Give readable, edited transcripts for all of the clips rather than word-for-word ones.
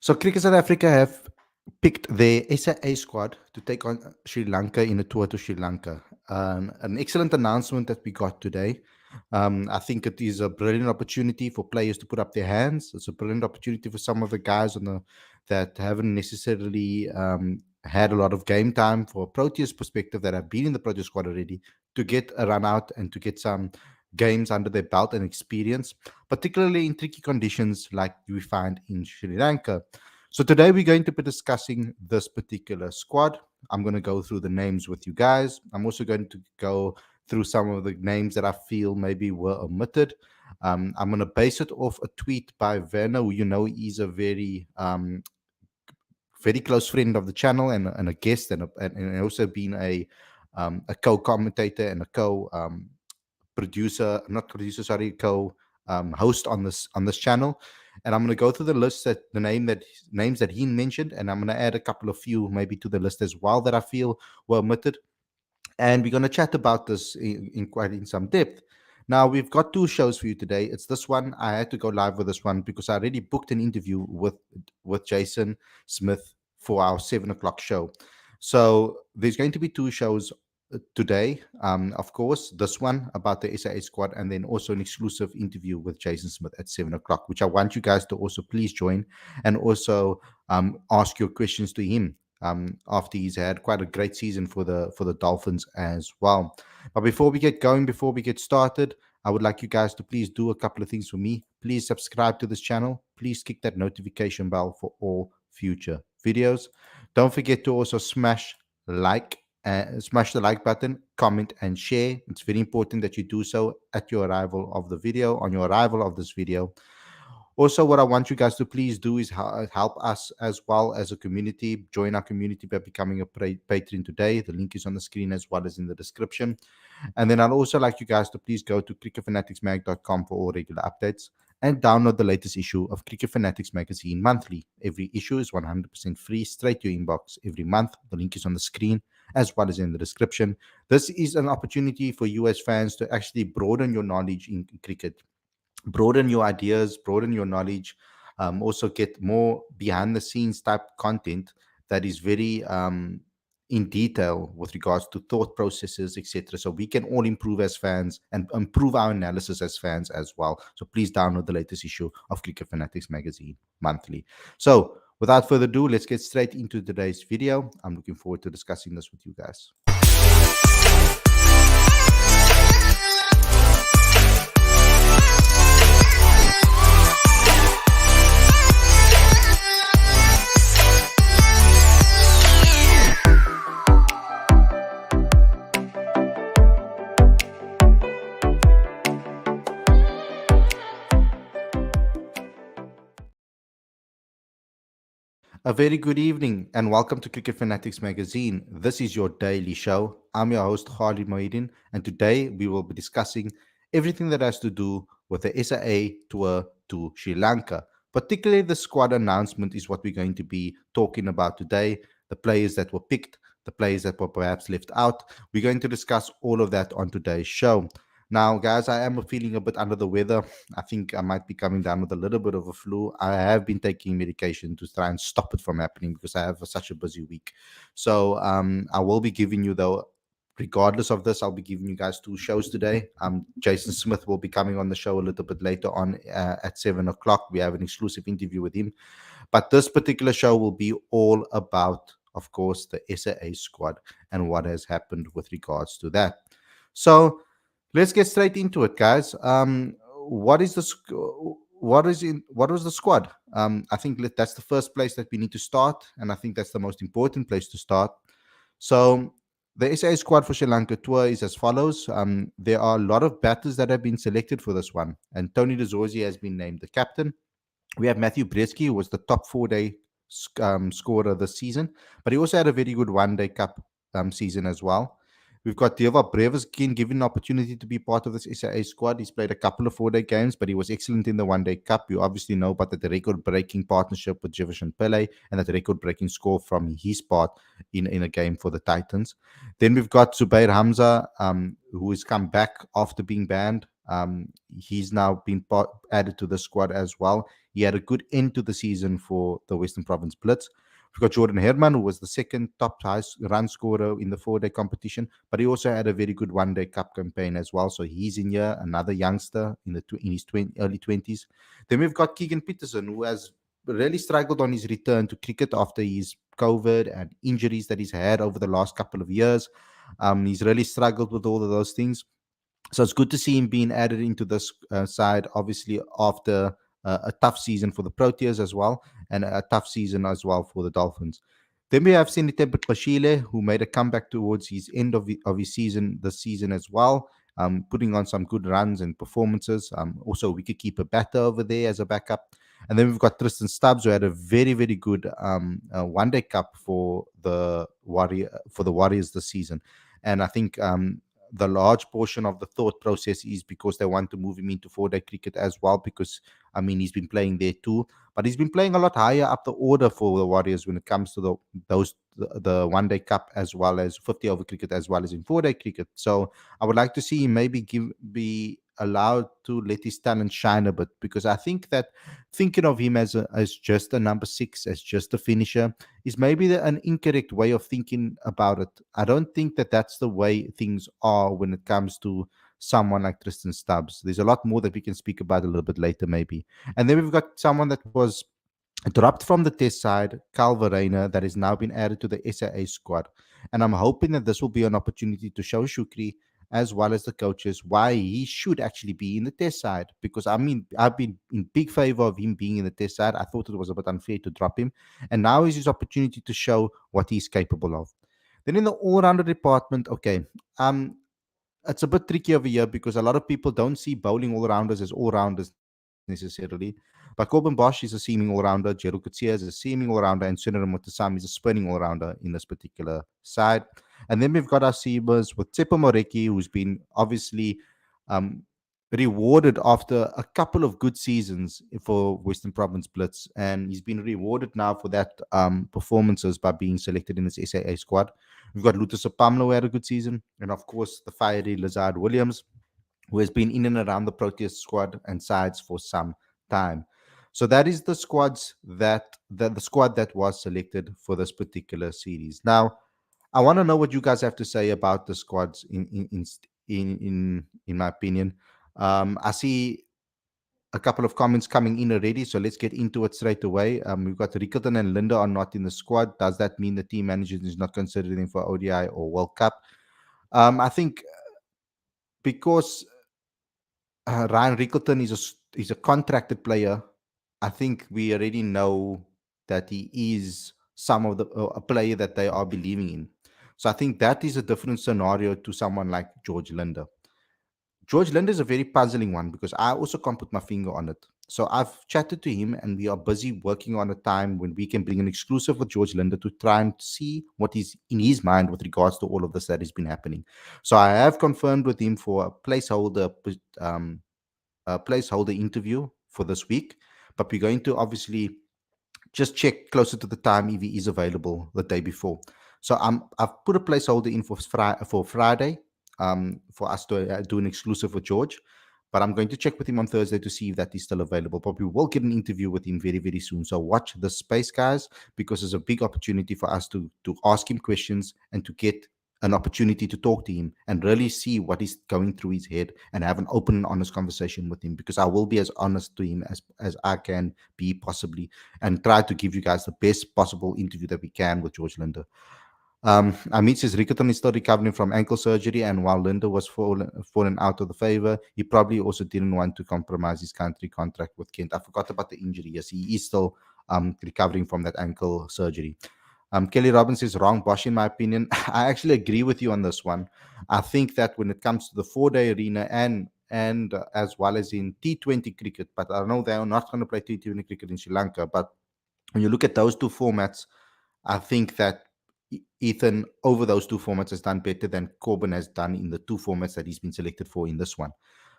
So Cricket South Africa have picked their SRI squad to take on Sri Lanka in a tour to Sri Lanka. An excellent announcement that we got today. I think it is a brilliant opportunity for players to put up their hands. It's a brilliant opportunity for some of the guys on the that haven't necessarily had a lot of game time for a Proteas perspective that have been in the Proteas squad already to get a run out and to get some games under their belt and experience, particularly in tricky conditions like we find in Sri Lanka. So today we're going to be discussing this particular squad. I'm going to go through the names with you guys. I'm also going to go through some of the names that I feel maybe were omitted. I'm going to base it off a tweet by Werner, who you know is a very close friend of the channel and a guest and also been a co-commentator and a producer, not producer, sorry, host on this channel. And I'm going to go through the list that names that he mentioned, and I'm going to add a couple of few maybe to the list as well that I feel were omitted. And we're going to chat about this in quite in some depth. Now we've got two shows for you today. It's this one. I had to go live with this one because I already booked an interview with Jason Smith for our 7 o'clock show. So there's going to be two shows today. Of course, this one about the SAA squad, and then also an exclusive interview with Jason Smith at 7 o'clock, which I want you guys to also please join and also ask your questions to him. After he's had quite a great season for the Dolphins as well. But before we get going, before we get started, I would like you guys to please do a couple of things for me. Please subscribe to this channel. Please click that notification bell for all future videos. Don't forget to also smash the like button, comment, and share. It's very important that you do so at your arrival of the video, on your arrival of this video. Also, what I want you guys to please do is help us as well as a community. Join our community by becoming a patron today. The link is on the screen as well as in the description. And then I'd also like you guys to please go to cricketfanaticsmag.com for all regular updates and download the latest issue of Cricket Fanatics magazine monthly. Every issue is 100% free, straight to your inbox every month. The link is on the screen as well as in the description. This is an opportunity for you as fans to actually broaden your knowledge in cricket, broaden your ideas, broaden your knowledge, also get more behind the scenes type content that is very in detail with regards to thought processes, etc. So we can all improve as fans and improve our analysis as fans as well. So please download the latest issue of Cricket Fanatics magazine monthly. So without further ado, let's get straight into today's video. I'm looking forward to discussing this with you guys. A very good evening and welcome to Cricket Fanatics magazine. This is your daily show. I'm your host Khalid Mohidin, and today we will be discussing everything that has to do with the SAA tour to Sri Lanka. Particularly the squad announcement is what we're going to be talking about today. The players that were picked, the players that were perhaps left out. We're going to discuss all of that on today's show. Now, guys, I am feeling a bit under the weather. I think I might be coming down with a little bit of a flu. I have been taking medication to try and stop it from happening because I have such a busy week. So I will be giving you, though, regardless of this, I'll be giving you guys two shows today. Jason Smith will be coming on the show a little bit later on at 7 o'clock. We have an exclusive interview with him. But this particular show will be all about, of course, the SAA squad and what has happened with regards to that. So let's get straight into it, guys. What was the squad? I think that's the first place that we need to start, and I think that's the most important place to start. So the SA squad for Sri Lanka tour is as follows. There are a lot of batters that have been selected for this one, and Tony De Zorzi has been named the captain. We have Matthew Brzeski, who was the top 4-day scorer this season, but he also had a very good one-day cup season as well. We've got Deva Breveskin given an opportunity to be part of this SAA squad. He's played a couple of 4-day games, but he was excellent in the one-day cup. You obviously know about the record-breaking partnership with Jefferson Pele and that record-breaking score from his part in a game for the Titans. Then we've got Zubair Hamza, who has come back after being banned He's now been added to the squad as well. He had a good end to the season for the Western Province Blitz. We've got Jordan Herman, who was the second top highest run scorer in the 4-day competition, but he also had a very good 1-day cup campaign as well. So he's in here, another youngster in his early 20s. Then we've got Keegan Peterson, who has really struggled on his return to cricket after his COVID and injuries that he's had over the last couple of years. He's really struggled with all of those things. So it's good to see him being added into this side, obviously, after a tough season for the Proteas as well, and a tough season as well for the Dolphins. Then we have Sinitembe Bashile, who made a comeback towards his end of his season this season as well, putting on some good runs and performances. Also, a wicketkeeper batter over there as a backup. And then we've got Tristan Stubbs, who had a very, very good 1-day cup for the Warriors this season. And I think the large portion of the thought process is because they want to move him into 4-day cricket as well, because I mean he's been playing there too, but he's been playing a lot higher up the order for the Warriors when it comes to the 1-day cup as well as 50 over cricket as well as in 4-day cricket. So I would like to see him maybe be allowed to let his talent shine a bit, because I think that thinking of him as just a number 6, as just a finisher, is maybe an incorrect way of thinking about it. I don't think that that's the way things are when it comes to someone like Tristan Stubbs. There's a lot more that we can speak about a little bit later, maybe. And then we've got someone that was dropped from the test side, Cal Verreynne, that has now been added to the SAA squad. And I'm hoping that this will be an opportunity to show Shukri as well as the coaches why he should actually be in the test side. Because I mean, I've been in big favor of him being in the test side. I thought it was a bit unfair to drop him. And now is his opportunity to show what he's capable of. Then in the all-rounder department, okay, it's a bit tricky over here because a lot of people don't see bowling all-rounders as all-rounders necessarily. But Corbin Bosch is a seaming all-rounder, Jeru Kutsia is a seaming all-rounder, and Sunil Mutasam is a spinning all-rounder in this particular side. And then we've got our seamers with Tsepo Moreki, who's been obviously um, rewarded after a couple of good seasons for Western Province Blitz, and he's been rewarded now for that performances by being selected in this SAA squad. We've got Lutus Pamlo, who had a good season, and of course the fiery Lazard Williams, who has been in and around the Proteas squad and sides for some time. So that is the the squad that was selected for this particular series. Now, I want to know what you guys have to say about the squads. In my opinion, I see a couple of comments coming in already, so let's get into it straight away. We've got Rickelton and Linda are not in the squad. Does that mean the team manager is not considering for ODI or World Cup? I think because Ryan Rickelton is a contracted player, I think we already know that he is some of a player that they are believing in. So I think that is a different scenario to someone like George Linder. George Linder is a very puzzling one because I also can't put my finger on it. So I've chatted to him and we are busy working on a time when we can bring an exclusive with George Linder to try and see what is in his mind with regards to all of this that has been happening. So I have confirmed with him for a placeholder interview for this week, but we're going to obviously just check closer to the time if he is available the day before. So I've put a placeholder in for Friday for us to do an exclusive with George. But I'm going to check with him on Thursday to see if that is still available. But we will get an interview with him very, very soon. So watch the space, guys, because it's a big opportunity for us to ask him questions and to get an opportunity to talk to him and really see what is going through his head and have an open and honest conversation with him, because I will be as honest to him as I can be possibly, and try to give you guys the best possible interview that we can with George Linder. Amit says Rickerton is still recovering from ankle surgery, and while Linder was fallen out of the favor, he probably also didn't want to compromise his country contract with Kent. I forgot about the injury. Yes, he is still recovering from that ankle surgery. Kelly Robbins is wrong, Bosch, in my opinion. I actually agree with you on this one. I think that when it comes to the 4-day arena and as well as in T20 cricket, but I know they are not going to play T20 cricket in Sri Lanka, but when you look at those two formats, I think that Ethan over those two formats has done better than Corbin has done in the two formats that he's been selected for in this one.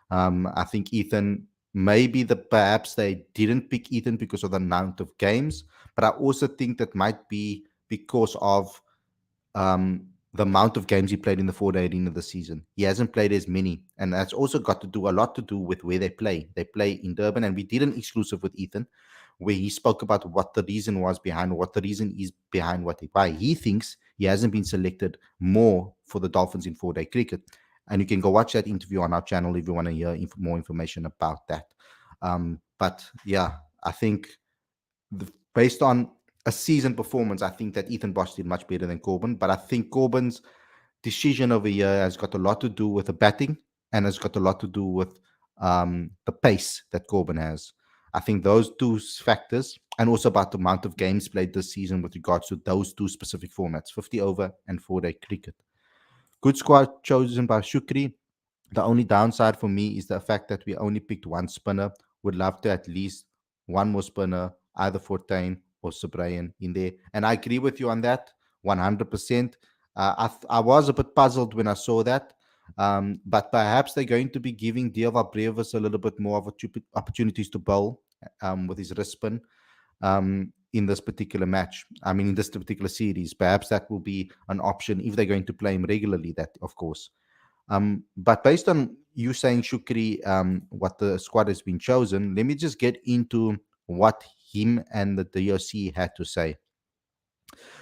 I think Ethan, maybe perhaps they didn't pick Ethan because of the amount of games, but I also think that might be because of the amount of games he played in the 4-day arena this season. He hasn't played as many, and that's also got to do a lot to do with where they play. They play in Durban, and we did an exclusive with Ethan where he spoke about what the reason was behind, what the reason is behind why he thinks he hasn't been selected more for the Dolphins in 4-day cricket. And you can go watch that interview on our channel if you want to hear more information about that. But yeah, I think based on a season performance, I think that Ethan Bosch did much better than Corbin. But I think Corbin's decision over here has got a lot to do with the batting and has got a lot to do with the pace that Corbin has. I think those two factors, and also about the amount of games played this season with regards to those two specific formats, 50 over and 4-day cricket. Good squad chosen by Shukri. The only downside for me is the fact that we only picked one spinner. Would love to at least one more spinner, either Fortuin or Sobrayan in there. And I agree with you on that 100%. I was a bit puzzled when I saw that. But perhaps they're going to be giving Dieval Brevis a little bit more of opportunities to bowl with his wrist spin in this particular match. I mean, in this particular series. Perhaps that will be an option if they're going to play him regularly, that of course. But based on you saying, Shukri, what the squad has been chosen, let me just get into what him and the DOC had to say.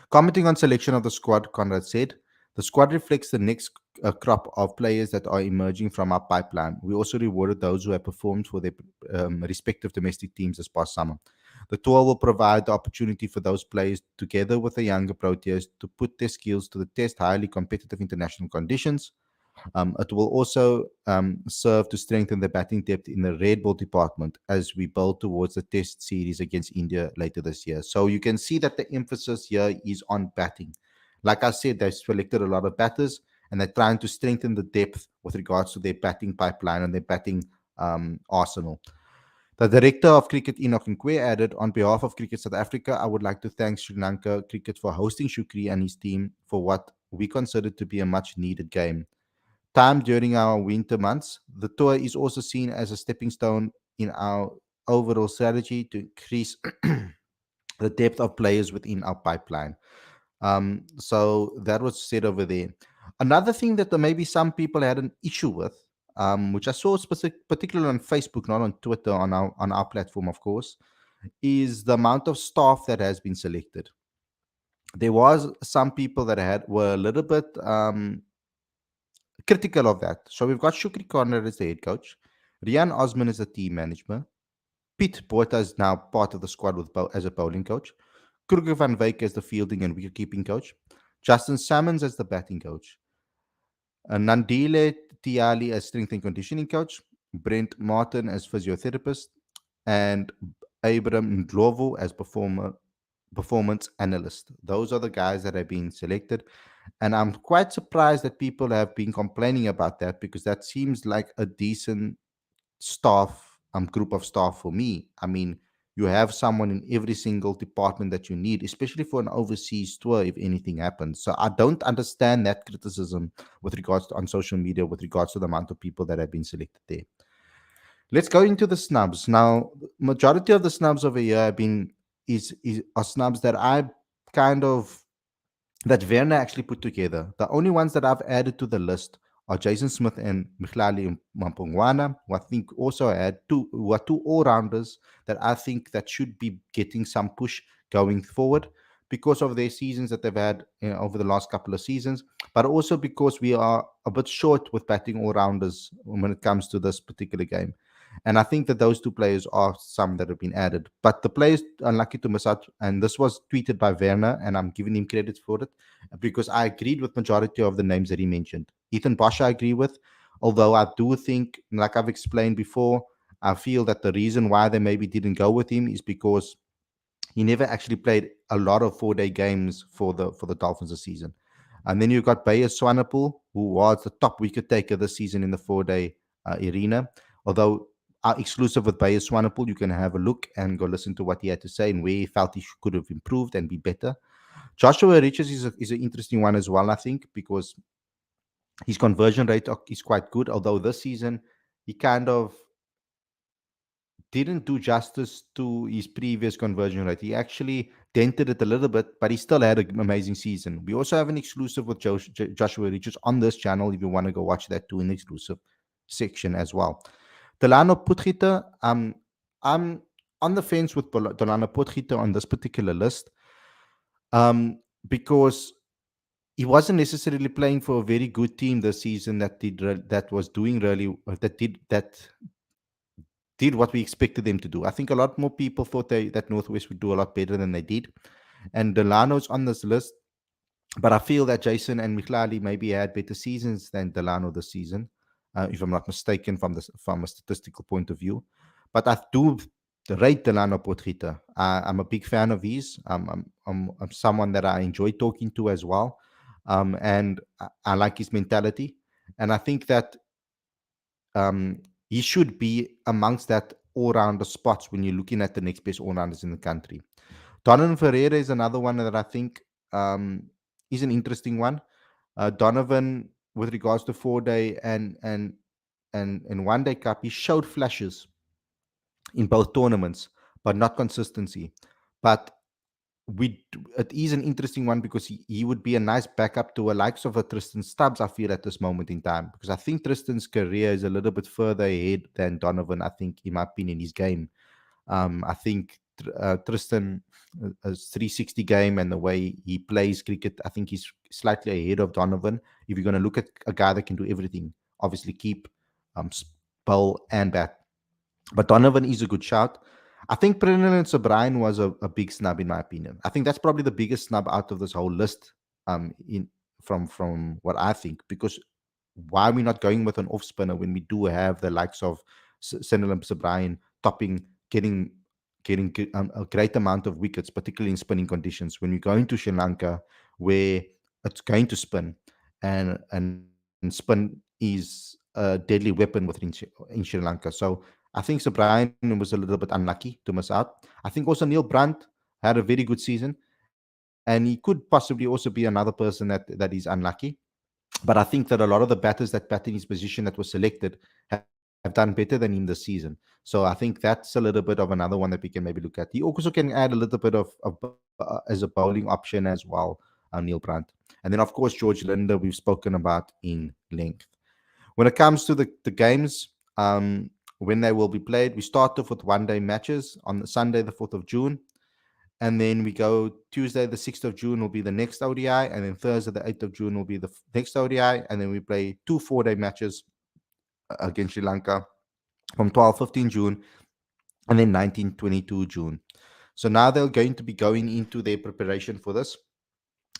Commenting on selection of the squad, Conrad said, the squad reflects the next crop of players that are emerging from our pipeline. We also rewarded those who have performed for their respective domestic teams this past summer. The tour will provide the opportunity for those players, together with the younger Proteas, to put their skills to the test highly competitive international conditions. It will also serve to strengthen the batting depth in the red ball department as we build towards the test series against India later this year. So you can see that the emphasis here is on batting. Like I said, they've selected a lot of batters and they're trying to strengthen the depth with regards to their batting pipeline and their batting arsenal. The director of cricket, Enoch Nkwe, added, on behalf of Cricket South Africa, I would like to thank Sri Lanka Cricket for hosting Shukri and his team for what we consider to be a much needed game. Time during our winter months, the tour is also seen as a stepping stone in our overall strategy to increase the depth of players within our pipeline. So that was said over there. Another thing that maybe some people had an issue with, which I saw particularly on Facebook, not on Twitter, on our platform, of course, is the amount of staff that has been selected. There was some people that were a little bit critical of that. So we've got Shukri Conrad as the head coach, Rian Osman as the team manager, Pete Botha is now part of the squad as a bowling coach, Kruger van Wyk as the fielding and wicket-keeping coach, Justin Salmons as the batting coach, Nandile Tiali as strength and conditioning coach, Brent Martin as physiotherapist, and Abram Ndlovu as performance analyst. Those are the guys that have been selected. And I'm quite surprised that people have been complaining about that, because that seems like a decent group of staff for me. I mean, you have someone in every single department that you need, especially for an overseas tour if anything happens. So I don't understand that criticism with regards to on social media with regards to the amount of people that have been selected there. Let's go into the snubs. Now, majority of the snubs over here have been are snubs that I kind of that Werner actually put together. The only ones that I've added to the list are Jason Smith and Mkhlali Mampongwana, who I think also who are two all-rounders that I think that should be getting some push going forward because of their seasons that they've had over the last couple of seasons, but also because we are a bit short with batting all-rounders when it comes to this particular game. And I think that those two players are some that have been added. But the players unlucky to miss out, and this was tweeted by Werner, and I'm giving him credit for it, because I agreed with majority of the names that he mentioned. Ethan Bosch, I agree with, although I do think, like I've explained before, I feel that the reason why they maybe didn't go with him is because he never actually played a lot of 4-day games for the Dolphins this season. And then you've got Bayer Swanepoel, who was the top wicket taker this season in the 4-day arena. Although our exclusive with Bayer Swanepoel, you can have a look and go listen to what he had to say and where he felt he could have improved and be better. Joshua Richards is an interesting one as well, I think, because his conversion rate is quite good. Although this season he kind of didn't do justice to his previous conversion rate. He actually dented it a little bit, but he still had an amazing season. We also have an exclusive with Joshua Richards on this channel if you want to go watch that too in the exclusive section as well. Delano Potgieter, I'm on the fence with Delano Potgieter on this particular list, um, because he wasn't necessarily playing for a very good team this season that was doing really that did what we expected them to do. I think a lot more people thought that Northwest would do a lot better than they did, and Delano's on this list. But I feel that Jason and Michlali maybe had better seasons than Delano this season, if I'm not mistaken, from a statistical point of view. But I do rate Delano Potgieter. I'm a big fan of his. I'm someone that I enjoy talking to as well, and I like his mentality. And I think that he should be amongst that all-rounder spots when you're looking at the next best all-rounders in the country. Donovan Ferreira is another one that I think is an interesting one. Donovan, with regards to 4 day and 1 day cup, he showed flashes in both tournaments, but not consistency. But it is an interesting one because he would be a nice backup to a likes of a Tristan Stubbs, I feel, at this moment in time, because I think Tristan's career is a little bit further ahead than Donovan, I think, in my opinion, his game. I think Tristan, his 360 game and the way he plays cricket, I think he's slightly ahead of Donovan. If you're going to look at a guy that can do everything, obviously keep, bowl and bat. But Donovan is a good shout. I think Brennan and Sobrine was a big snub in my opinion. I think that's probably the biggest snub out of this whole list, in from what I think, because why are we not going with an off spinner when we do have the likes of Senel and Sobrine topping, getting a great amount of wickets, particularly in spinning conditions. When you're going to Sri Lanka, where it's going to spin, and spin is a deadly weapon in Sri Lanka. So I think Sir Brian was a little bit unlucky to miss out. I think also Neil Brandt had a very good season, and he could possibly also be another person that is unlucky. But I think that a lot of the batters that bat in his position that was selected have done better than him this season. So I think that's a little bit of another one that we can maybe look at. He also can add a little bit as a bowling option as well, Neil Brandt. And then, of course, George Linder, we've spoken about in length. When it comes to the games, when they will be played, we start off with 1 day matches on the Sunday, the 4th of June. And then we go Tuesday, the 6th of June will be the next ODI. And then Thursday, the 8th of June will be the next ODI. And then we play 2 4 day matches against Sri Lanka from 12-15 June and then 19-22 June. So now they're going to be going into their preparation for this.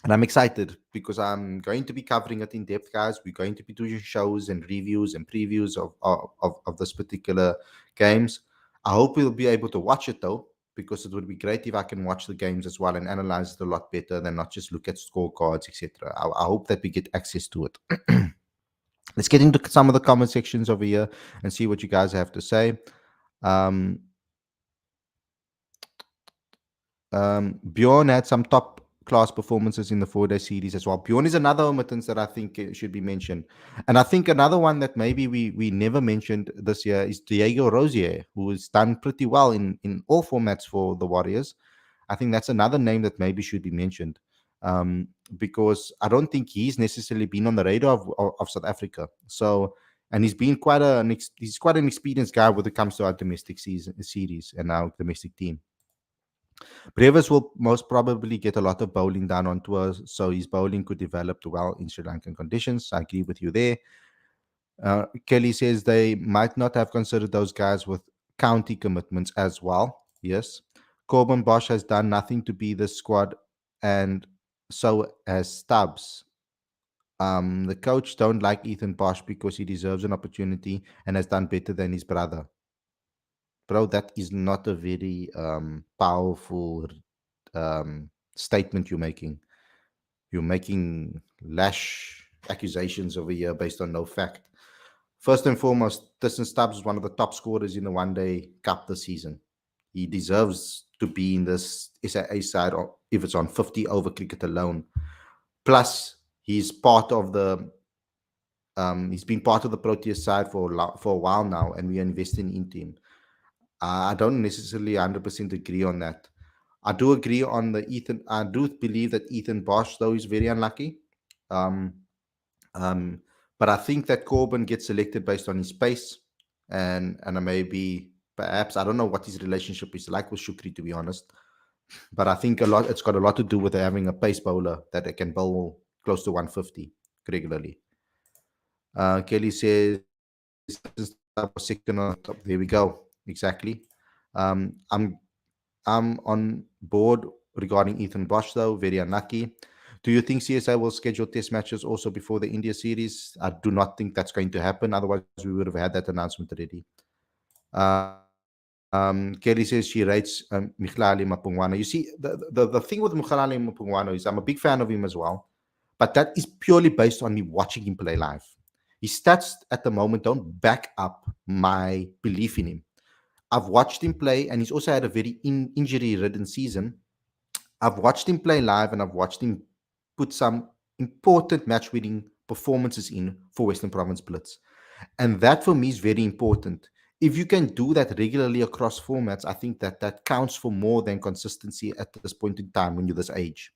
And I'm excited because I'm going to be covering it in depth, guys. We're going to be doing shows and reviews and previews of this particular games. I hope we'll be able to watch it though, because it would be great if I can watch the games as well and analyze it a lot better than not just look at scorecards, etc. I hope that we get access to it. Let's get into some of the comment sections over here and see what you guys have to say. Bjorn had some top class performances in the 4 day series as well. Bjorn is another omittance that I think should be mentioned. And I think another one that maybe we never mentioned this year is Diego Rosier, who has done pretty well in all formats for the Warriors. I think that's another name that maybe should be mentioned, because I don't think he's necessarily been on the radar of South Africa. So, and he's been quite an experienced guy when it comes to our domestic series and our domestic team. Brevis will most probably get a lot of bowling done on tours, so his bowling could develop well in Sri Lankan conditions. I agree with you there. Kelly says they might not have considered those guys with county commitments as well. Yes. Corbin Bosch has done nothing to be this squad, and so has Stubbs. The coach don't like Ethan Bosch because he deserves an opportunity and has done better than his brother. Bro, that is not a very powerful statement you're making. You're making lash accusations over here based on no fact. First and foremost, Tristan Stubbs is one of the top scorers in the 1 day cup this season. He deserves to be in this SAA side if it's on 50 over cricket alone. Plus, he's part of he's been part of the Proteas side for a while now, and we are investing into him. I don't necessarily 100% agree on that. I do agree on the Ethan. I do believe that Ethan Bosch, though, is very unlucky. Um, um, but I think that Corbin gets selected based on his pace, and maybe perhaps I don't know what his relationship is like with Shukri, to be honest. But I think a lot. It's got a lot to do with having a pace bowler that can bowl close to 150 regularly. Kelly says I was second on top. There we go. Exactly. Um, I'm I'm on board regarding Ethan Bosch, though. Very unlucky. Do you think CSI will schedule test matches also before the India series? I do not think that's going to happen. Otherwise, we would have had that announcement already. Kelly says she rates Michlali Mapungwano. You see, the thing with Michlali Mapungwano is I'm a big fan of him as well, but that is purely based on me watching him play live. His stats at the moment don't back up my belief in him. I've watched him play, and he's also had a very injury-ridden season. I've watched him play live, and I've watched him put some important match-winning performances in for Western Province Blitz, and that for me is very important. If you can do that regularly across formats, I think that that counts for more than consistency at this point in time when you're this age.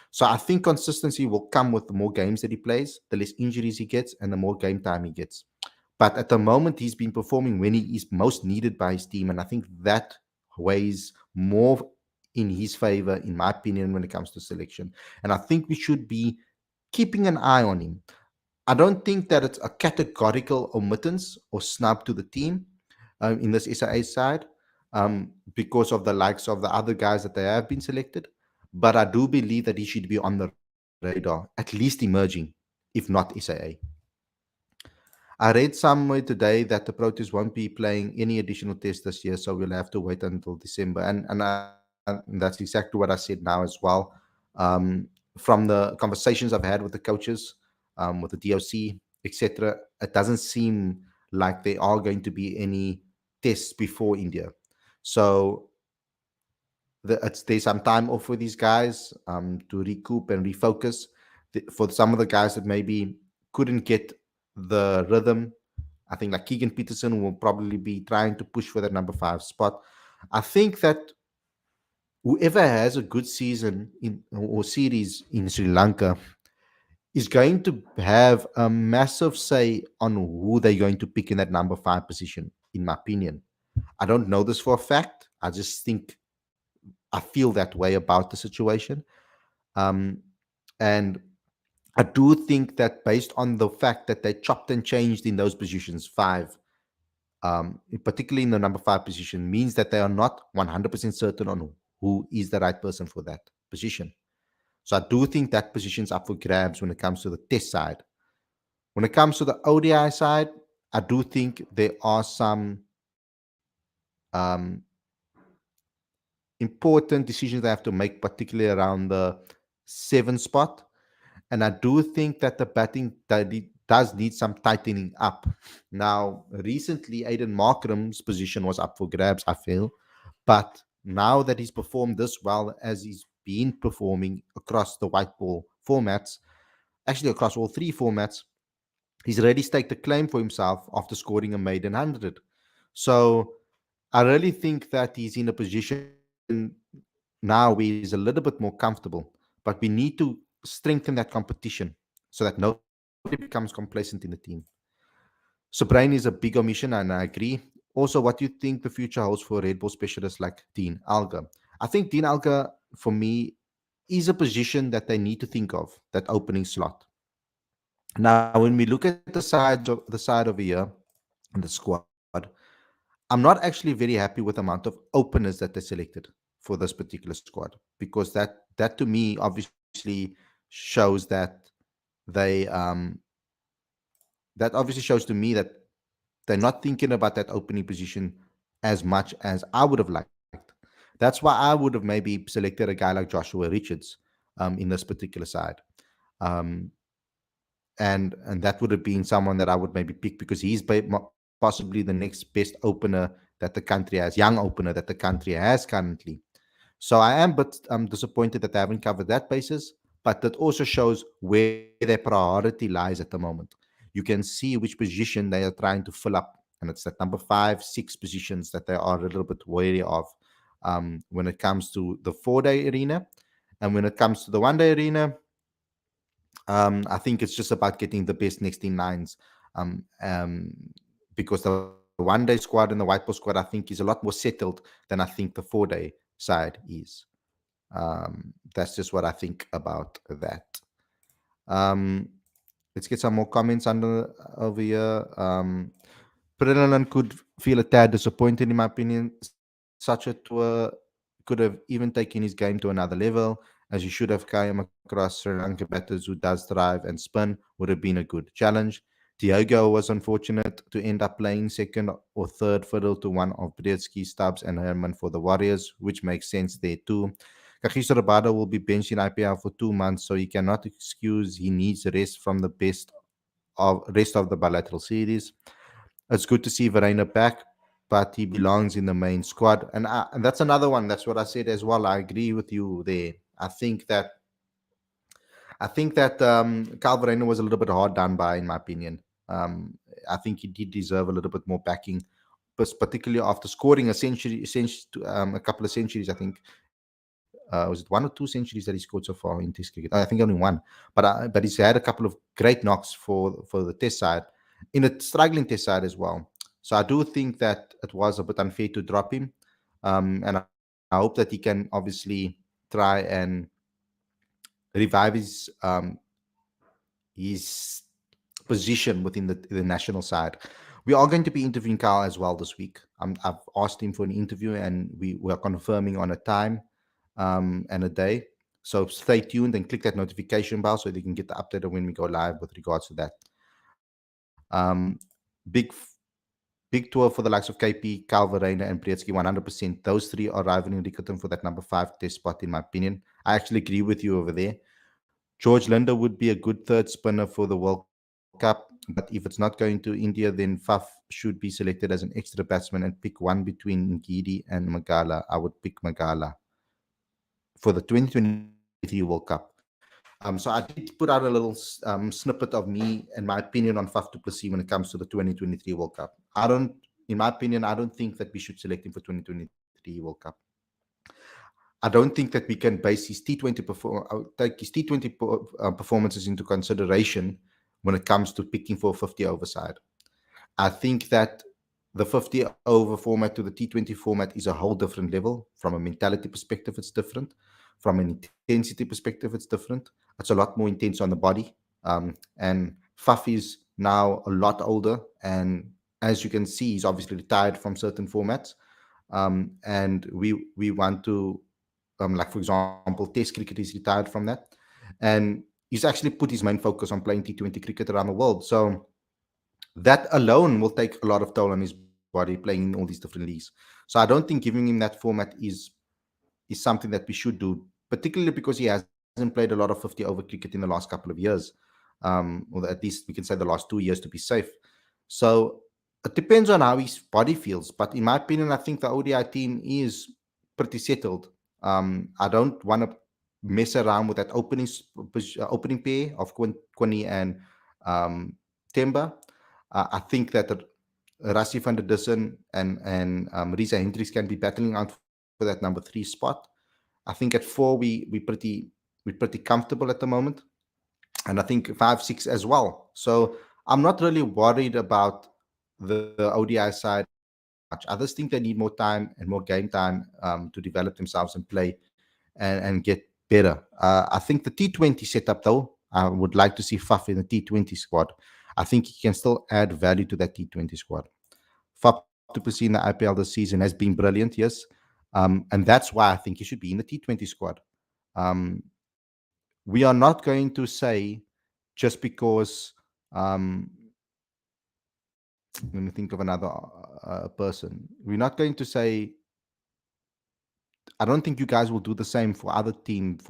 So I think consistency will come with the more games that he plays, the less injuries he gets, and the more game time he gets. But at the moment, he's been performing when he is most needed by his team. And I think that weighs more in his favor, in my opinion, when it comes to selection. And I think we should be keeping an eye on him. I don't think that it's a categorical omittance or snub to the team in this SIA side because of the likes of the other guys that they have been selected. But I do believe that he should be on the radar, at least emerging, if not SIA. I read somewhere today that the Proteas won't be playing any additional tests this year, so we'll have to wait until December. And that's exactly what I said now as well. From the conversations I've had with the coaches, with the DOC, etc., it doesn't seem like there are going to be any tests before India. So there's some time off for these guys to recoup and refocus. For some of the guys that maybe couldn't get the rhythm, I think like Keegan Peterson will probably be trying to push for that number 5 spot. I think that whoever has a good season in or series in Sri Lanka is going to have a massive say on who they're going to pick in that number 5 position, in my opinion. I don't know this for a fact. I just think I feel that way about the situation. Um, and I do think that based on the fact that they chopped and changed in those positions, 5, particularly in the number 5 position, means that they are not 100% certain on who is the right person for that position. So I do think that position's up for grabs when it comes to the test side. When it comes to the ODI side, I do think there are some important decisions they have to make, particularly around the 7 spot. And I do think that the batting does need some tightening up. Now, recently, Aiden Markram's position was up for grabs, I feel. But now that he's performed this well as he's been performing across the white ball formats, actually across all 3 formats, he's already staked a claim for himself after scoring a maiden 100. So I really think that he's in a position now where he's a little bit more comfortable, but we need to strengthen that competition so that nobody becomes complacent in the team. So Brian is a big omission, and I agree. Also, what do you think the future holds for Red Bull specialists like Dean Alga? I think Dean Alga, for me, is a position that they need to think of, that opening slot. Now, when we look at the side over here in the squad, I'm not actually very happy with the amount of openers that they selected for this particular squad, because that to me obviously shows they that obviously shows to me that they're not thinking about that opening position as much as I would have liked. That's why I would have maybe selected a guy like Joshua Richards in this particular side. Um, and that would have been someone that I would maybe pick because he's possibly the next best opener that the country has, young opener that the country has currently. So I am, but I'm disappointed that they haven't covered that basis. But that also shows where their priority lies at the moment. You can see which position they are trying to fill up and it's that number 5, 6 positions that they are a little bit wary of when it comes to the 4-day arena. And when it comes to the 1-day arena, I think it's just about getting the best next in lines, um, um, because the 1-day squad and the white ball squad, I think, is a lot more settled than I think the 4-day side is. That's just what I think about that. Um, let's get some more comments over here. Predelan could feel a tad disappointed, in my opinion. Such a tour could have even taken his game to another level, as he should have come across Sri Lanka batters who does thrive and spin, would have been a good challenge. Diogo was unfortunate to end up playing second or third fiddle to one of Brzezinski, Stubbs, and Herman for the Warriors, which makes sense there too. Kagiso Rabada will be benched in IPL for 2 months, so he cannot excuse he needs rest from the rest of the bilateral series. It's good to see Verena back, but he belongs in the main squad, and that's another one. That's what I said as well. I agree with you there. I think that Cal Verena was a little bit hard done by, in my opinion. Um, I think he did deserve a little bit more backing, but particularly after scoring a couple of centuries. I think was it 1 or 2 centuries that he scored so far in Test cricket? I think only one, but he's had a couple of great knocks for the Test side, in a struggling Test side as well. So I do think that it was a bit unfair to drop him, and I hope that he can obviously try and revive his position within the national side. We are going to be interviewing Carl as well this week. I've asked him for an interview, and we are confirming on a time and a day. So stay tuned and click that notification bell so that you can get the update of when we go live with regards to that. Big big tour for the likes of KP, Calverena, and Brzezinski, 100%. Those three are rivaling Rickerton for that number 5 Test spot, in my opinion. I actually agree with you over there. George Linder would be a good third spinner for the World Cup, but if it's not going to India, then Faf should be selected as an extra batsman and pick one between Ngidi and Magala. I would pick Magala for the 2023 World Cup. So I did put out a little snippet of me and my opinion on Faf du Plessis when it comes to the 2023 World Cup. In my opinion, I don't think that we should select him for 2023 World Cup. I don't think that we can base his take his T20 performances into consideration when it comes to picking for a 50 over side. I think that the 50 over format to the T20 format is a whole different level. From a mentality perspective, it's different. From an intensity perspective, it's different. It's a lot more intense on the body. And Faf is now a lot older. And as you can see, he's obviously retired from certain formats. And we want to, like, for example, Test cricket is retired from that. And he's actually put his main focus on playing T20 cricket around the world. So that alone will take a lot of toll on his body playing in all these different leagues. So I don't think giving him that format is something that we should do, particularly because he hasn't played a lot of 50 over cricket in the last couple of years, or at least we can say the last 2 years to be safe. So it depends on how his body feels. But in my opinion, I think the ODI team is pretty settled. I don't want to mess around with that opening pair of Quinny and Temba. I think that Rassie van der Dussen and Risa Hendricks can be battling out for that number 3 spot. I think at 4 we're pretty comfortable at the moment, and I think 5, 6 as well. So I'm not really worried about the ODI side as much. Others think they need more time and more game time to develop themselves and play and get better. I think the T20 setup, though, I would like to see Faf in the T20 squad. I think he can still add value to that T20 squad. Faf to Plessis in the IPL this season has been brilliant, yes. And that's why I think he should be in the T20 squad. We are not going to say just because, let me think of another person. We're not going to say, I don't think you guys will do the same for other teams.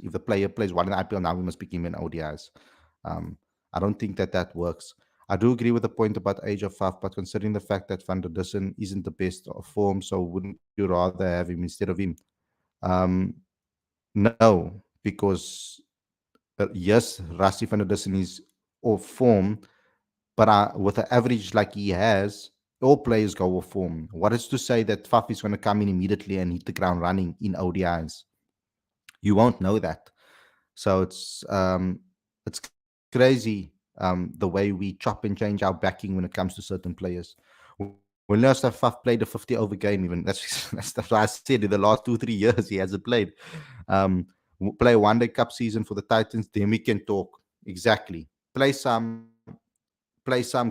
If the player plays well in the IPL now, we must pick him in ODIs. I don't think that works. I do agree with the point about age of Faf, but considering the fact that Van der Dussen isn't the best of form, so wouldn't you rather have him instead of him? Um, no, because yes, Rassie van der Dussen is off form, but with an average like he has, all players go off form. What is to say that Faf is going to come in immediately and hit the ground running in ODIs? You won't know that. So it's crazy the way we chop and change our backing when it comes to certain players. When last have Faf played a 50 over game, even that's why I said in the last 2-3 years he hasn't played. Um, Play a one day cup season for the Titans, then we can talk. Exactly. Play some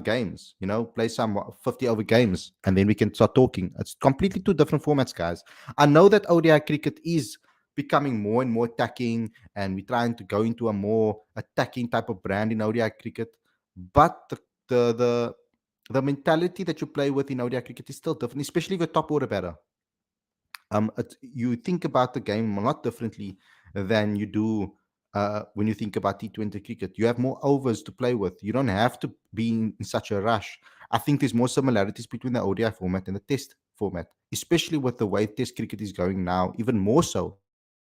games, play some 50 over games, and then we can start talking. It's completely two different formats, guys. I know that ODI cricket is becoming more and more attacking, and we're trying to go into a more attacking type of brand in ODI cricket. But the the, the mentality that you play with in ODI cricket is still different, especially if you're top order batter. You think about the game a lot differently than you do when you think about T20 cricket. You have more overs to play with. You don't have to be in such a rush. I think there's more similarities between the ODI format and the Test format, especially with the way Test cricket is going now, even more so.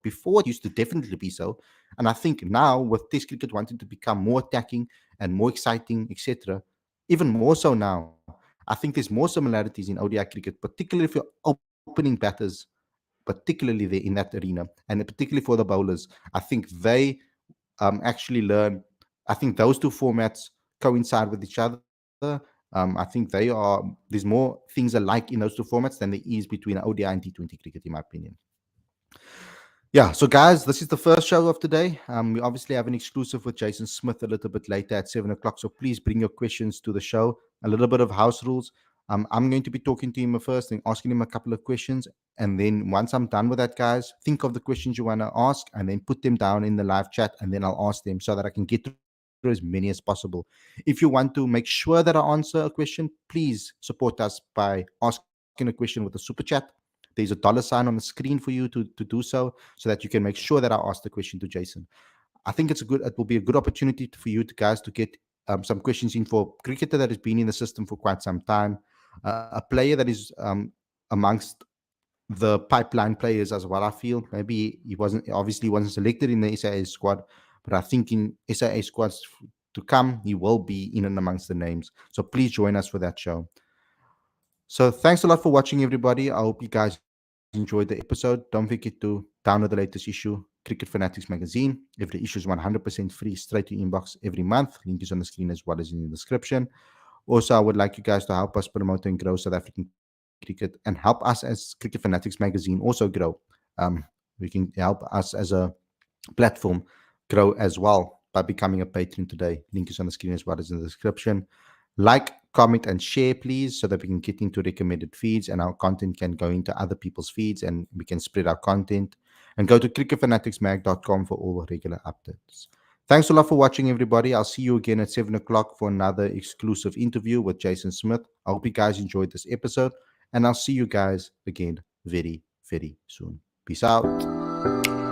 Before it used to definitely be so. And I think now with Test cricket wanting to become more attacking and more exciting, etc., even more so now, I think there's more similarities in ODI cricket, particularly if you're opening batters particularly there in that arena, and particularly for the bowlers. I think they actually learn. I think those two formats coincide with each other. I think there's more things alike in those two formats than there is between ODI and T20 cricket, in my opinion. Yeah, so guys, this is the first show of today. We obviously have an exclusive with Jason Smith a little bit later at 7 o'clock. So please bring your questions to the show. A little bit of house rules. I'm going to be talking to him first and asking him a couple of questions. And then once I'm done with that, guys, think of the questions you want to ask and then put them down in the live chat. And then I'll ask them so that I can get through as many as possible. If you want to make sure that I answer a question, please support us by asking a question with a super chat. There's a $sign on the screen for you to do so that you can make sure that I ask the question to Jason. I think it will be a good opportunity for you guys to get some questions in for a cricketer that has been in the system for quite some time, a player that is amongst the pipeline players as well. I feel maybe he wasn't selected in the SIA squad, but I think in SIA squads to come, he will be in and amongst the names. So please join us for that show. So thanks a lot for watching, everybody. I hope you guys enjoyed the episode. Don't forget to download the latest issue, Cricket Fanatics Magazine. Every issue is 100% free, straight to your inbox every month. Link is on the screen as well as in the description. Also, I would like you guys to help us promote and grow South African cricket and help us as Cricket Fanatics Magazine also grow. We can help us as a platform grow as well by becoming a patron today. Link is on the screen as well as in the description. Like, comment, and share, please, so that we can get into recommended feeds and our content can go into other people's feeds and we can spread our content. And go to cricketfanaticsmag.com for all regular updates. Thanks a lot for watching, everybody. I'll see you again at 7 o'clock for another exclusive interview with Jason Smith. I hope you guys enjoyed this episode, and I'll see you guys again very, very soon. Peace out.